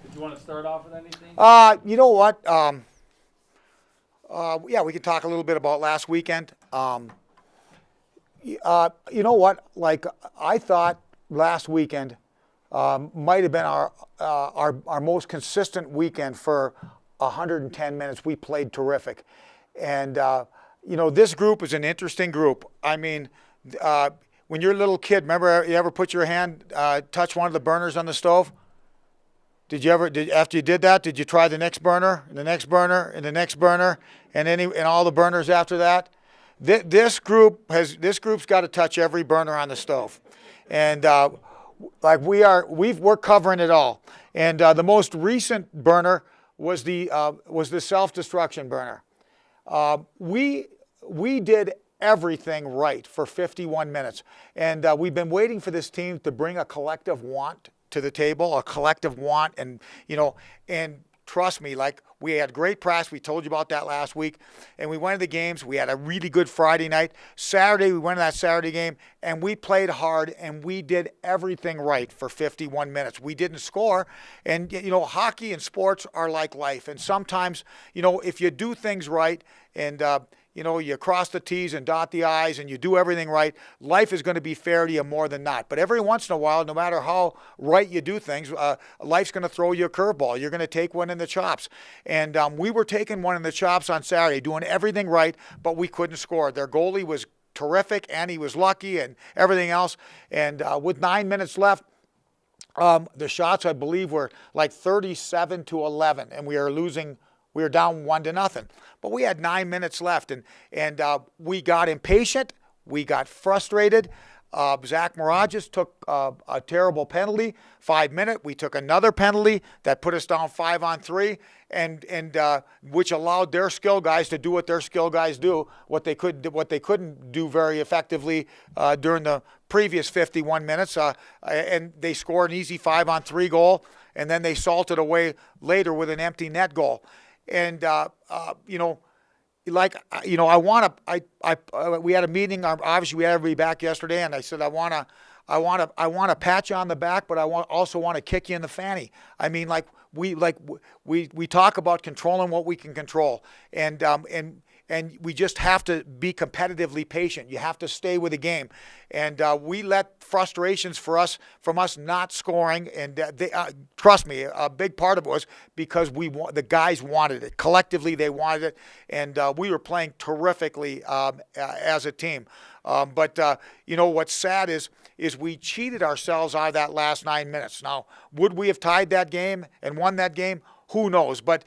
Did you want to start off with anything? You know what? Yeah, we can talk a little bit about last weekend. You know what? Like I thought last weekend might have been our most consistent weekend for 110 minutes. We played terrific, and this group is an interesting group. I mean, when you're a little kid, remember you ever put your hand touch one of the burners on the stove? Did you ever? After you did that, did you try the next burner, and the next burner, and the next burner, and all the burners after that? This group's got to touch every burner on the stove, and we're covering it all. And the most recent burner was the self-destruction burner. We did everything right for 51 minutes, and we've been waiting for this team to bring a collective want to the table, a collective want, and trust me, like we had great press. We told you about that last week, and we went to the games. We had a really good Friday night. Saturday, we went to that Saturday game, and we played hard, and we did everything right for 51 minutes. We didn't score, and hockey and sports are like life, and sometimes, if you do things right, and you cross the T's and dot the I's and you do everything right, life is going to be fair to you more than not. But every once in a while, no matter how right you do things, life's going to throw you a curveball. You're going to take one in the chops. And we were taking one in the chops on Saturday, doing everything right, but we couldn't score. Their goalie was terrific, and he was lucky and everything else. And with 9 minutes left, the shots, I believe, were like 37-11, and we were down 1-0, but we had 9 minutes left, and we got impatient. We got frustrated. Zach Mirages took a terrible penalty, 5 minute. We took another penalty that put us down 5-on-3, and which allowed their skill guys to do what their skill guys do, what they couldn't do very effectively during the previous 51 minutes. And they scored an easy 5-on-3 goal, and then they salted away later with an empty net goal. And we had a meeting. Obviously, we had everybody back yesterday, and I said I want to pat you on the back, but I also want to kick you in the fanny. I mean, we talk about controlling what we can control, and we just have to be competitively patient. You have to stay with the game. And we let frustrations from us not scoring. And trust me, a big part of it was because the guys wanted it. Collectively, they wanted it. And we were playing terrifically as a team. But what's sad is we cheated ourselves out of that last 9 minutes. Now, would we have tied that game and won that game? Who knows? But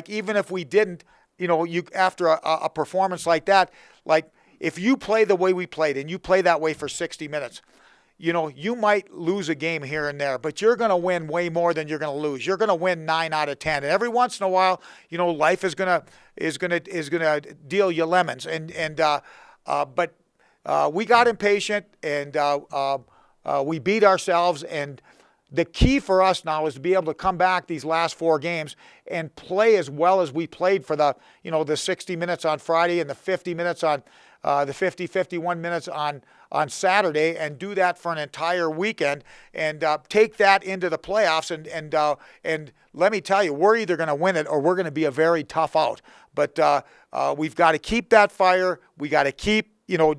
even if we didn't, after a performance like that, if you play the way we played and you play that way for 60 minutes, you might lose a game here and there, but you're going to win way more than you're going to lose. You're going to win 9 out of 10, and every once in a while, life is going to deal you lemons. But we got impatient, and we beat ourselves. And the key for us now is to be able to come back these last 4 games and play as well as we played for the 60 minutes on Friday and the 50 minutes on the 51 minutes on Saturday, and do that for an entire weekend, and take that into the playoffs. And let me tell you, we're either going to win it or we're going to be a very tough out. But we've got to keep that fire. We got to keep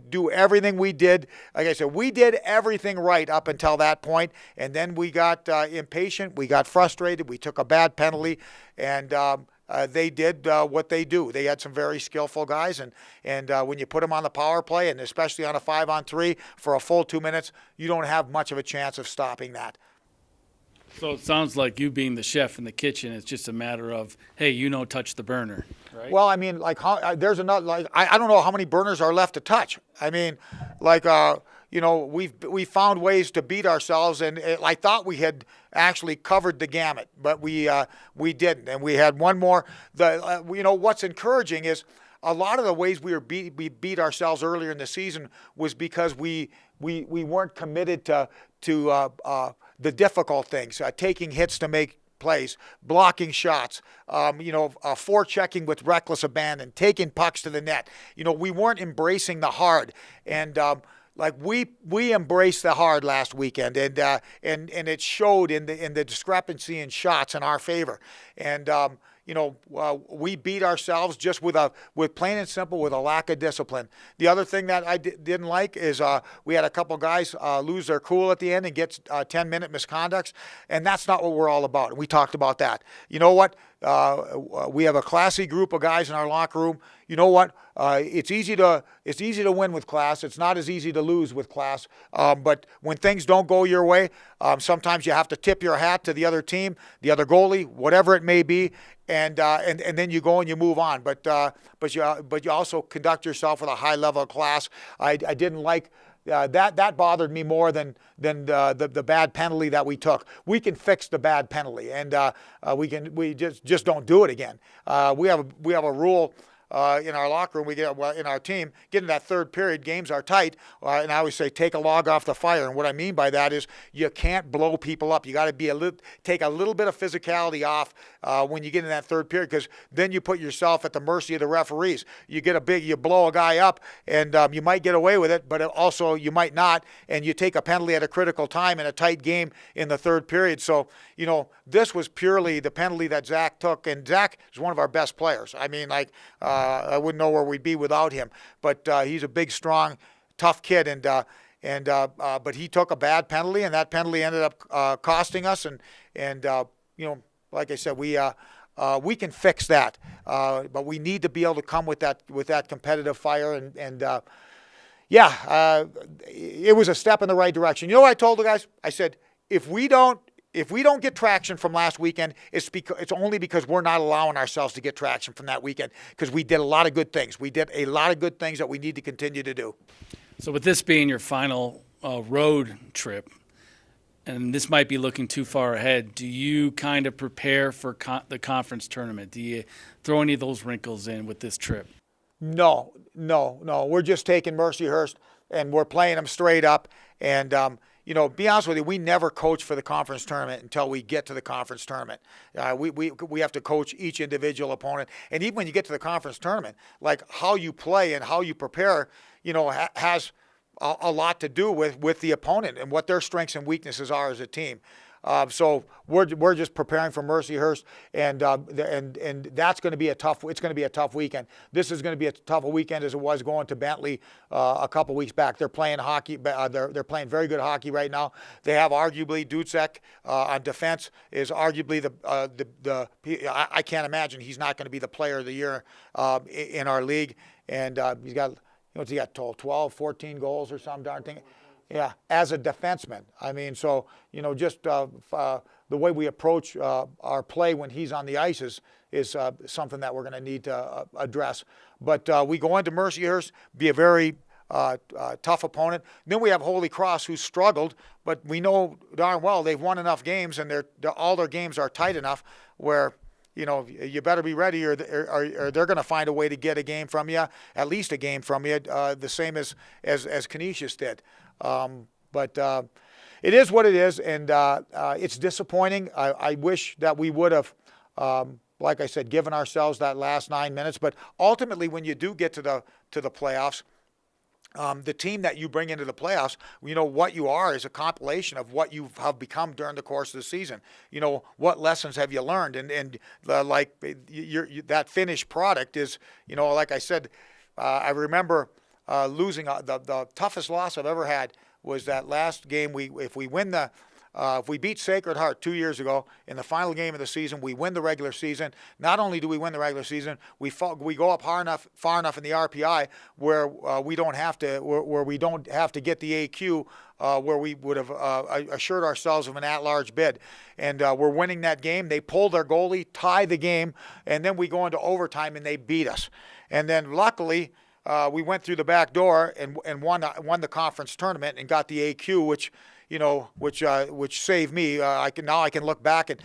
do everything we did. Like I said, we did everything right up until that point, and then we got impatient. We got frustrated. We took a bad penalty, and they did what they do. They had some very skillful guys, and when you put them on the power play, and especially on a 5-on-3 for a full 2 minutes, you don't have much of a chance of stopping that. So it sounds like you being the chef in the kitchen, it's just a matter of, hey, touch the burner, right? Well, I mean, there's another, I don't know how many burners are left to touch. I mean, we found ways to beat ourselves, and I thought we had actually covered the gamut, but we didn't, and we had one more. What's encouraging is a lot of the ways we beat ourselves earlier in the season was because we weren't committed to the difficult things, taking hits to make plays, blocking shots, forechecking with reckless abandon, taking pucks to the net. We weren't embracing the hard. And, we embraced the hard last weekend, and it showed in the discrepancy in shots in our favor, and we beat ourselves just with plain and simple with a lack of discipline. The other thing that I didn't like is we had a couple guys lose their cool at the end and get 10-minute misconducts, and that's not what we're all about. We talked about that. You know what? We have a classy group of guys in our locker room. You know what? It's easy to win with class. It's not as easy to lose with class. But when things don't go your way, sometimes you have to tip your hat to the other team, the other goalie, whatever it may be, and then you go and you move on. But you also conduct yourself with a high level of class. I didn't like. That bothered me more than the bad penalty that we took. We can fix the bad penalty, and we just don't do it again. We have a rule in our locker room. In our team, getting that third period, games are tight, and I always say take a log off the fire. And what I mean by that is you can't blow people up. You got to take a little bit of physicality off when you get in that third period, because then you put yourself at the mercy of the referees. You blow a guy up, and you might get away with it, but also you might not, and you take a penalty at a critical time in a tight game in the third period. So this was purely the penalty that Zach took, and Zach is one of our best players. I mean, I wouldn't know where we'd be without him. But he's a big, strong, tough kid, but he took a bad penalty, and that penalty ended up costing us. And like I said, we can fix that, but we need to be able to come with that competitive fire. It was a step in the right direction. You know what I told the guys? I said, if we don't get traction from last weekend, it's only because we're not allowing ourselves to get traction from that weekend, because we did a lot of good things. We did a lot of good things that we need to continue to do. So with this being your final road trip, and this might be looking too far ahead, do you kind of prepare for the conference tournament? Do you throw any of those wrinkles in with this trip? No. We're just taking Mercyhurst, and we're playing them straight up. And be honest with you, we never coach for the conference tournament until we get to the conference tournament. We have to coach each individual opponent. And even when you get to the conference tournament, like how you play and how you prepare, has a lot to do with the opponent and what their strengths and weaknesses are as a team. So we're just preparing for Mercyhurst, and that's going to be it's going to be a tough weekend. This is going to be as tough a weekend as it was going to Bentley a couple weeks back. They're playing hockey. They're playing very good hockey right now. They have arguably Ducek on defense is arguably I can't imagine he's not going to be the player of the year in our league. And he's got 12, 14 goals or some darn thing. Yeah, as a defenseman. I mean, so, just the way we approach our play when he's on the ice is something that we're going to need to address. But we go into Mercyhurst, be a very tough opponent. Then we have Holy Cross, who struggled, but we know darn well they've won enough games, and all their games are tight enough where you better be ready, or they're going to find a way to get a game from you, at least a game from you, the same as Canisius did. But it is what it is, and it's disappointing. I wish that we would have, like I said, given ourselves that last 9 minutes. But ultimately, when you do get to the playoffs, the team that you bring into the playoffs, what you are is a compilation of what you have become during the course of the season. What lessons have you learned, and that finished product is, like I said, I remember losing the toughest loss I've ever had was that last game. If we beat Sacred Heart 2 years ago in the final game of the season, we win the regular season. Not only do we win the regular season, we go up far enough in the RPI where we don't have to get the AQ, where we would have assured ourselves of an at-large bid. And we're winning that game. They pull their goalie, tie the game, and then we go into overtime and they beat us. And then luckily, we went through the back door and won the conference tournament and got the AQ, which saved me. I can look back in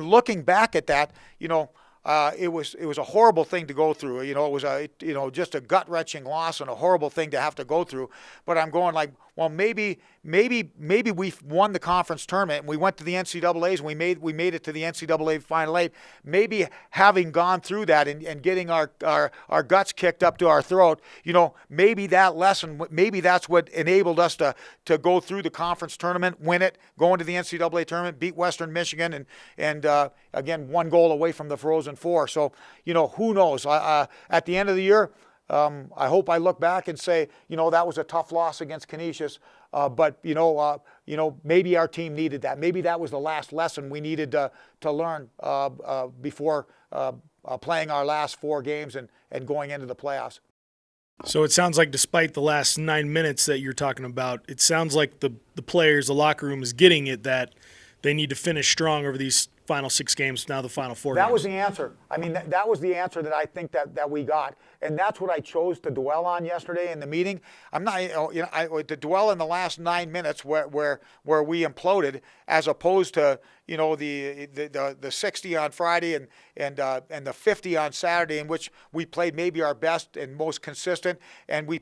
looking back at that, it was a horrible thing to go through. It was just a gut-wrenching loss and a horrible thing to have to go through. But I'm going like, well, maybe we've won the conference tournament and we went to the NCAAs and we made it to the NCAA Final Eight. Maybe having gone through that and getting our guts kicked up to our throat, maybe that lesson, maybe that's what enabled us to go through the conference tournament, win it, go into the NCAA tournament, beat Western Michigan, and again, 1 goal away from the Frozen Four. So, who knows? At the end of the year, I hope I look back and say, that was a tough loss against Canisius, but maybe our team needed that. Maybe that was the last lesson we needed to learn before playing our last 4 games and going into the playoffs. So it sounds like despite the last 9 minutes that you're talking about, it sounds like the players, the locker room is getting it that they need to finish strong over these final 6 games, now the final 4 games. That was the answer. I mean, that was the answer that I think that we got. And that's what I chose to dwell on yesterday in the meeting. I'm not, to dwell in the last 9 minutes where we imploded, as opposed to, the 60 on Friday and the 50 on Saturday, in which we played maybe our best and most consistent, and we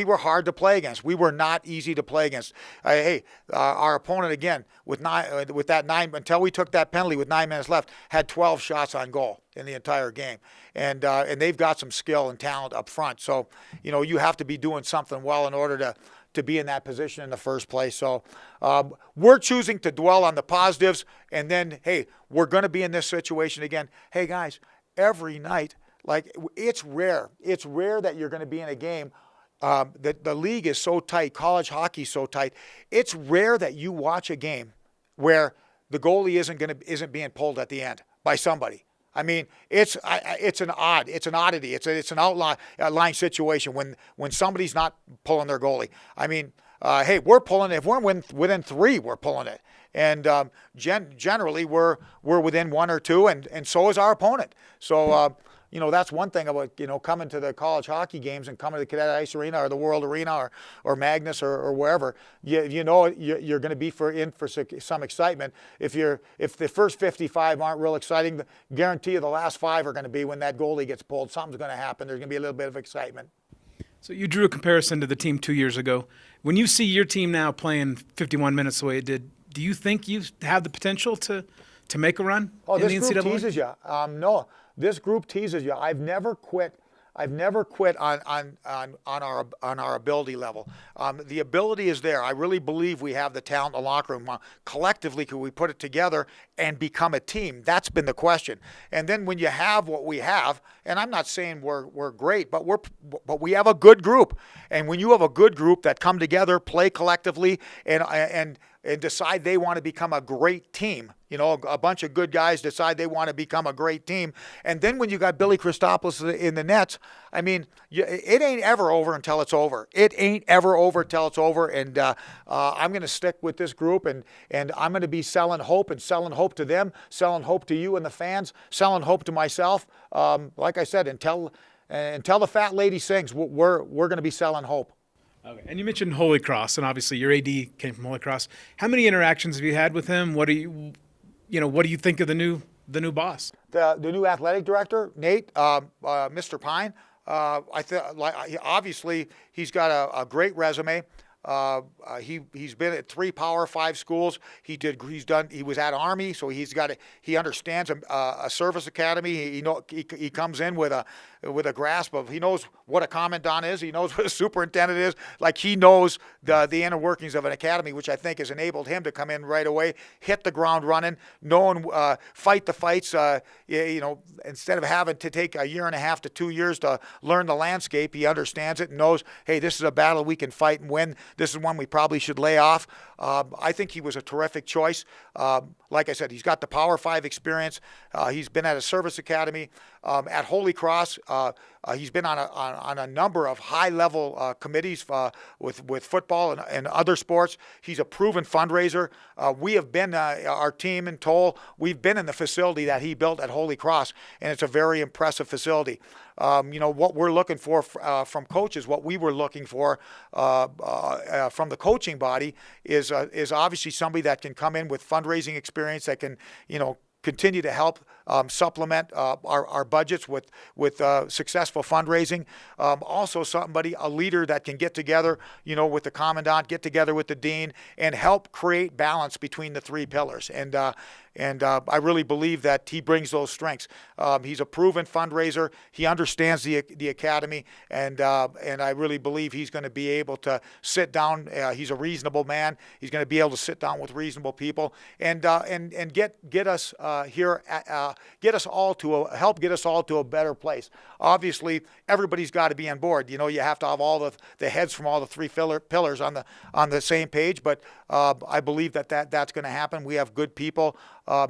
were hard to play against. We were not easy to play against. Our opponent, again, with that 9, until we took that penalty with 9 minutes left, had 12 shots on goal in the entire game, and they've got some skill and talent up front. So, you have to be doing something well in order to be in that position in the first place. So we're choosing to dwell on the positives, and then, hey, we're going to be in this situation again. Hey, guys, every night, it's rare that you're going to be in a game. The league is so tight, college hockey is so tight. It's rare that you watch a game where the goalie isn't being pulled at the end by somebody. I mean, it's an oddity. It's an outline situation when somebody's not pulling their goalie. I mean, hey, we're pulling it. If we're within 3, we're pulling it, and generally we're within 1 or 2, and so is our opponent. So that's one thing about coming to the college hockey games and coming to the Cadet Ice Arena or the World Arena or Magnus or wherever. You're going to be in for some excitement. If the first 55 aren't real exciting, guarantee you the last 5 are going to be when that goalie gets pulled. Something's going to happen. There's going to be a little bit of excitement. So you drew a comparison to the team 2 years ago. When you see your team now playing 51 minutes the way it did, do you think you have the potential to make a run in the NCAA? This group teases you. No. This group teases you. I've never quit on our ability level. The ability is there. I really believe we have the talent in the locker room. Collectively, could we put it together and become a team? That's been the question. And then when you have what we have, and I'm not saying we're great, but we have a good group. And when you have a good group that come together, play collectively, and decide they want to become a great team. A bunch of good guys decide they want to become a great team. And then when you got Billy Christopoulos in the nets, I mean, it ain't ever over until it's over. It ain't ever over until it's over. And I'm going to stick with this group, and I'm going to be selling hope to them, selling hope to you and the fans, selling hope to myself. Like I said, until the fat lady sings, we're going to be selling hope. Okay. And you mentioned Holy Cross, and obviously your AD came from Holy Cross. How many interactions have you had with him? What do you think of the new boss? The new athletic director, Nate, Mr. Pine. Obviously he's got a great resume. He's been at 3 Power 5 schools. He was at Army, so he understands a service academy. He comes in with a grasp of, he knows what a commandant is. He knows what a superintendent is. Like, he knows the inner workings of an academy, which I think has enabled him to come in right away, hit the ground running, fight the fights. Instead of having to take 1.5 to 2 years to learn the landscape, he understands it and knows, hey, this is a battle we can fight and win. This is one we probably should lay off. I think he was a terrific choice. Like I said, he's got the Power 5 experience. He's been at a service academy. At Holy Cross, he's been on a number of high-level committees with football and other sports. He's a proven fundraiser. We have been, our team and Toll, we've been in the facility that he built at Holy Cross, and it's a very impressive facility. What we're looking for from coaches, what we were looking for from the coaching body is obviously somebody that can come in with fundraising experience, that can, continue to help supplement our budgets with successful fundraising. Also, a leader that can get together, with the commandant, get together with the dean, and help create balance between the three pillars. And I really believe that he brings those strengths. He's a proven fundraiser. He understands the academy, and I really believe he's going to be able to sit down. He's a reasonable man. He's going to be able to sit down with reasonable people and get us here, help get us all to a better place. Obviously, everybody's got to be on board. You have to have all the heads from all the three pillars on the same page. But I believe that's going to happen. We have good people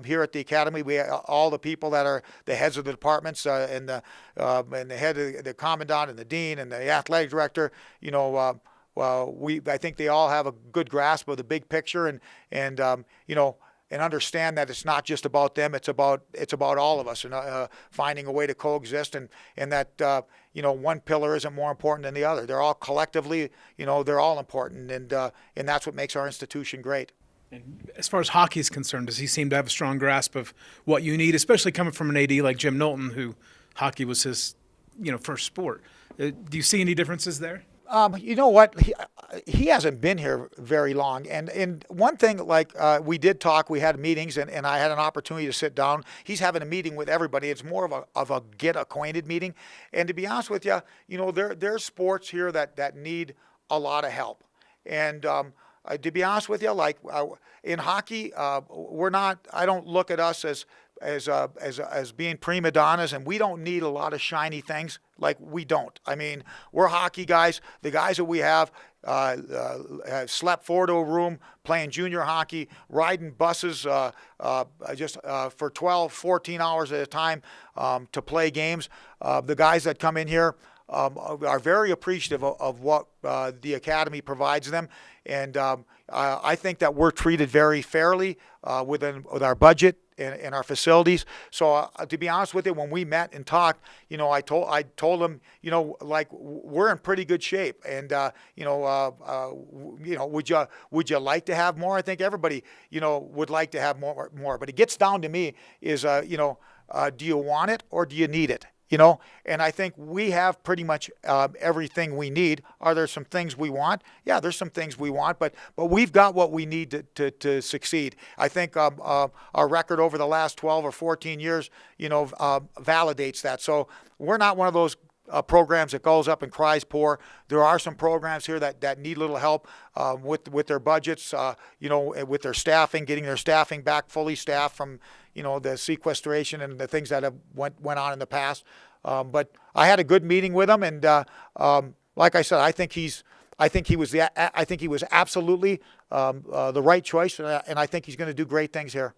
here at the academy. We have all the people that are the heads of the departments and the head of the commandant and the dean and the athletic director. I think they all have a good grasp of the big picture and understand that it's not just about them. It's about all of us, and finding a way to coexist, and that one pillar isn't more important than the other. They're all collectively, they're all important, and that's what makes our institution great. And as far as hockey is concerned, does he seem to have a strong grasp of what you need, especially coming from an AD like Jim Knowlton, who hockey was his, first sport? Do you see any differences there? You know what? He hasn't been here very long. And one thing, we did talk, we had meetings, and I had an opportunity to sit down. He's having a meeting with everybody. It's more of a get acquainted meeting. And to be honest with you, there's sports here that need a lot of help. And to be honest with you, in hockey, I don't look at us as being prima donnas, and we don't need a lot of shiny things. We don't. I mean, we're hockey guys. The guys that we have slept 4 to a room, playing junior hockey, riding buses just for 12, 14 hours at a time to play games. The guys that come in here are very appreciative of what the academy provides them, and I think that we're treated very fairly with our budget and our facilities. So to be honest with you, when we met and talked, I told him, we're in pretty good shape, and would you like to have more? I think everybody would like to have more, but it gets down to me is do you want it or do you need it? And I think we have pretty much everything we need. Are there some things we want? Yeah, there's some things we want, but we've got what we need to succeed. I think our record over the last 12 or 14 years, validates that. So we're not one of those programs that goes up and cries poor. There are some programs here that need a little help with their budgets, with their staffing, getting their staffing back fully staffed from the sequestration and the things that have went on in the past. But I had a good meeting with him, and like I said, I think he was absolutely the right choice, and I think he's going to do great things here.